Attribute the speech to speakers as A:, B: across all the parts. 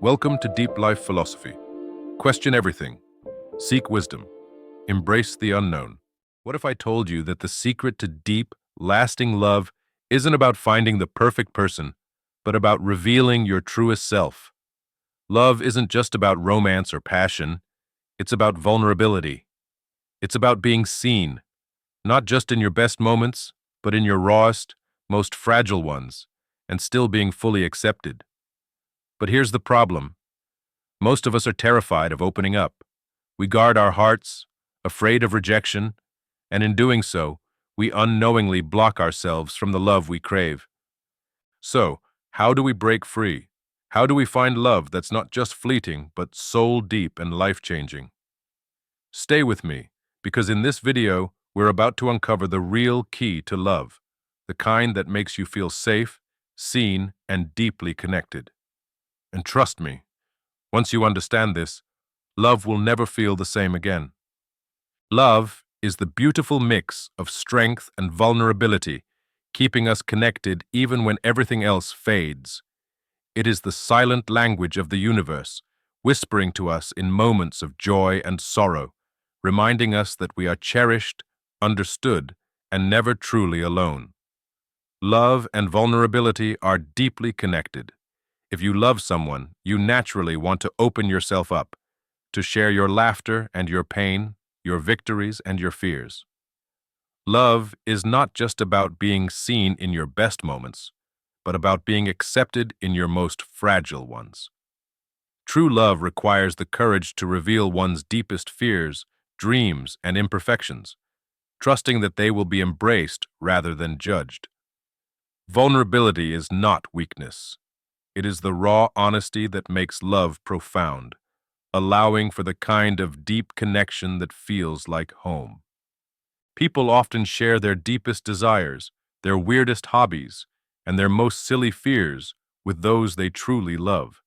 A: Welcome to Deep Life Philosophy. Question everything. Seek wisdom. Embrace the unknown. What if I told you that the secret to deep, lasting love isn't about finding the perfect person, but about revealing your truest self? Love isn't just about romance or passion. It's about vulnerability. It's about being seen, not just in your best moments, but in your rawest, most fragile ones, and still being fully accepted. But here's the problem. Most of us are terrified of opening up. We guard our hearts, afraid of rejection, and in doing so, we unknowingly block ourselves from the love we crave. So, how do we break free? How do we find love that's not just fleeting, but soul-deep and life-changing? Stay with me, because in this video, we're about to uncover the real key to love, the kind that makes you feel safe, seen, and deeply connected. And trust me, once you understand this, love will never feel the same again. Love is the beautiful mix of strength and vulnerability, keeping us connected even when everything else fades. It is the silent language of the universe, whispering to us in moments of joy and sorrow, reminding us that we are cherished, understood, and never truly alone. Love and vulnerability are deeply connected. If you love someone, you naturally want to open yourself up, to share your laughter and your pain, your victories and your fears. Love is not just about being seen in your best moments, but about being accepted in your most fragile ones. True love requires the courage to reveal one's deepest fears, dreams, and imperfections, trusting that they will be embraced rather than judged. Vulnerability is not weakness. It is the raw honesty that makes love profound, allowing for the kind of deep connection that feels like home. People often share their deepest desires, their weirdest hobbies, and their most silly fears with those they truly love.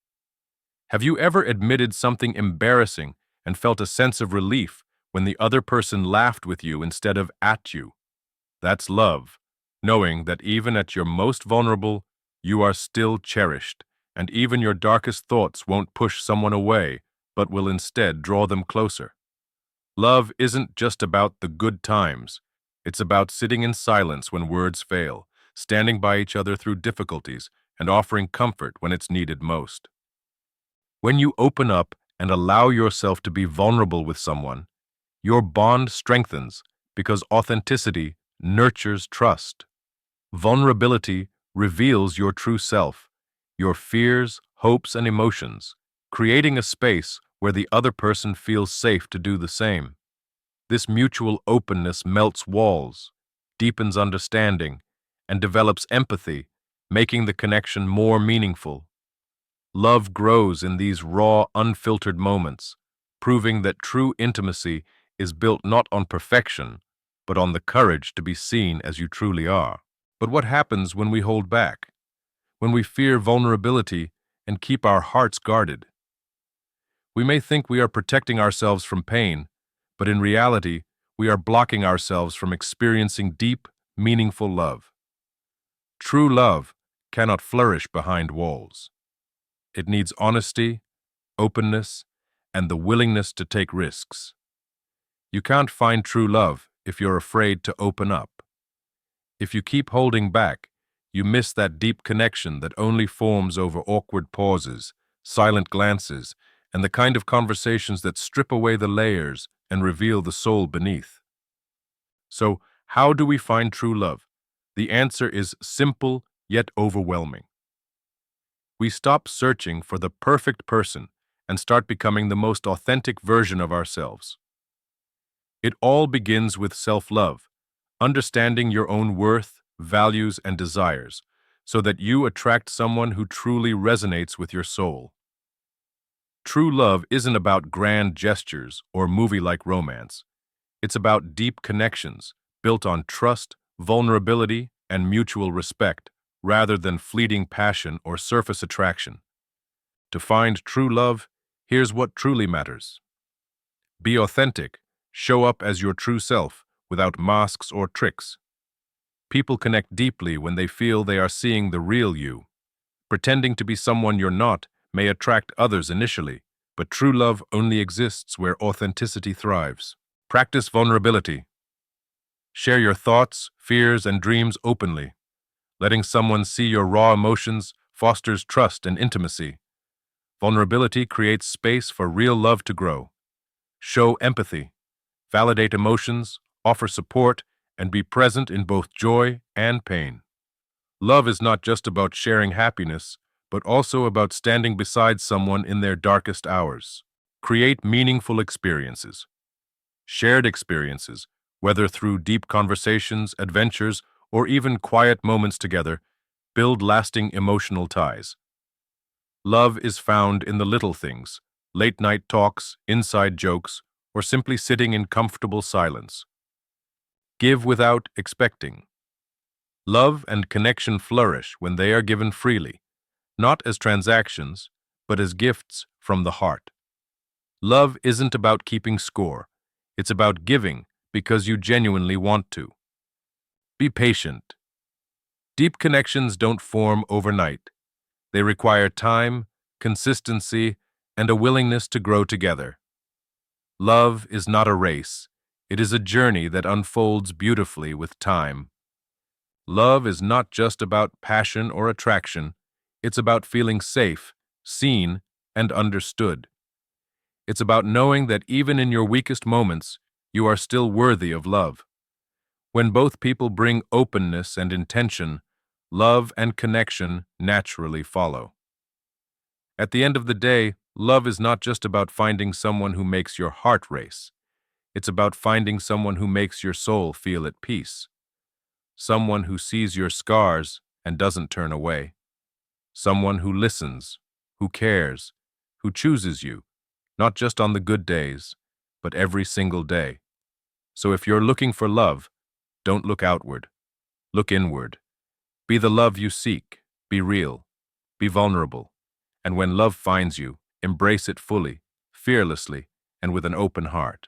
A: Have you ever admitted something embarrassing and felt a sense of relief when the other person laughed with you instead of at you? That's love, knowing that even at your most vulnerable, you are still cherished, and even your darkest thoughts won't push someone away, but will instead draw them closer. Love isn't just about the good times. It's about sitting in silence when words fail, standing by each other through difficulties, and offering comfort when it's needed most. When you open up and allow yourself to be vulnerable with someone, your bond strengthens because authenticity nurtures trust. Vulnerability reveals your true self, your fears, hopes, and emotions, creating a space where the other person feels safe to do the same. This mutual openness melts walls, deepens understanding, and develops empathy, making the connection more meaningful. Love grows in these raw, unfiltered moments, proving that true intimacy is built not on perfection, but on the courage to be seen as you truly are. But what happens when we hold back? When we fear vulnerability and keep our hearts guarded? We may think we are protecting ourselves from pain, but in reality, we are blocking ourselves from experiencing deep, meaningful love. True love cannot flourish behind walls. It needs honesty, openness, and the willingness to take risks. You can't find true love if you're afraid to open up. If you keep holding back, you miss that deep connection that only forms over awkward pauses, silent glances, and the kind of conversations that strip away the layers and reveal the soul beneath. So, how do we find true love? The answer is simple yet overwhelming. We stop searching for the perfect person and start becoming the most authentic version of ourselves. It all begins with self-love, understanding your own worth, values, and desires, so that you attract someone who truly resonates with your soul. True love isn't about grand gestures or movie-like romance. It's about deep connections, built on trust, vulnerability, and mutual respect, rather than fleeting passion or surface attraction. To find true love, here's what truly matters. Be authentic. Show up as your true self, without masks or tricks. People connect deeply when they feel they are seeing the real you. Pretending to be someone you're not may attract others initially, but true love only exists where authenticity thrives. Practice vulnerability. Share your thoughts, fears, and dreams openly. Letting someone see your raw emotions fosters trust and intimacy. Vulnerability creates space for real love to grow. Show empathy. Validate emotions, offer support, and be present in both joy and pain. Love is not just about sharing happiness, but also about standing beside someone in their darkest hours. Create meaningful experiences. Shared experiences, whether through deep conversations, adventures, or even quiet moments together, build lasting emotional ties. Love is found in the little things, late-night talks, inside jokes, or simply sitting in comfortable silence. Give without expecting. Love and connection flourish when they are given freely, not as transactions, but as gifts from the heart. Love isn't about keeping score. It's about giving because you genuinely want to. Be patient. Deep connections don't form overnight. They require time, consistency, and a willingness to grow together. Love is not a race. It is a journey that unfolds beautifully with time. Love is not just about passion or attraction. It's about feeling safe, seen, and understood. It's about knowing that even in your weakest moments, you are still worthy of love. When both people bring openness and intention, love and connection naturally follow. At the end of the day, love is not just about finding someone who makes your heart race. It's about finding someone who makes your soul feel at peace. Someone who sees your scars and doesn't turn away. Someone who listens, who cares, who chooses you, not just on the good days, but every single day. So if you're looking for love, don't look outward. Look inward. Be the love you seek. Be real. Be vulnerable. And when love finds you, embrace it fully, fearlessly, and with an open heart.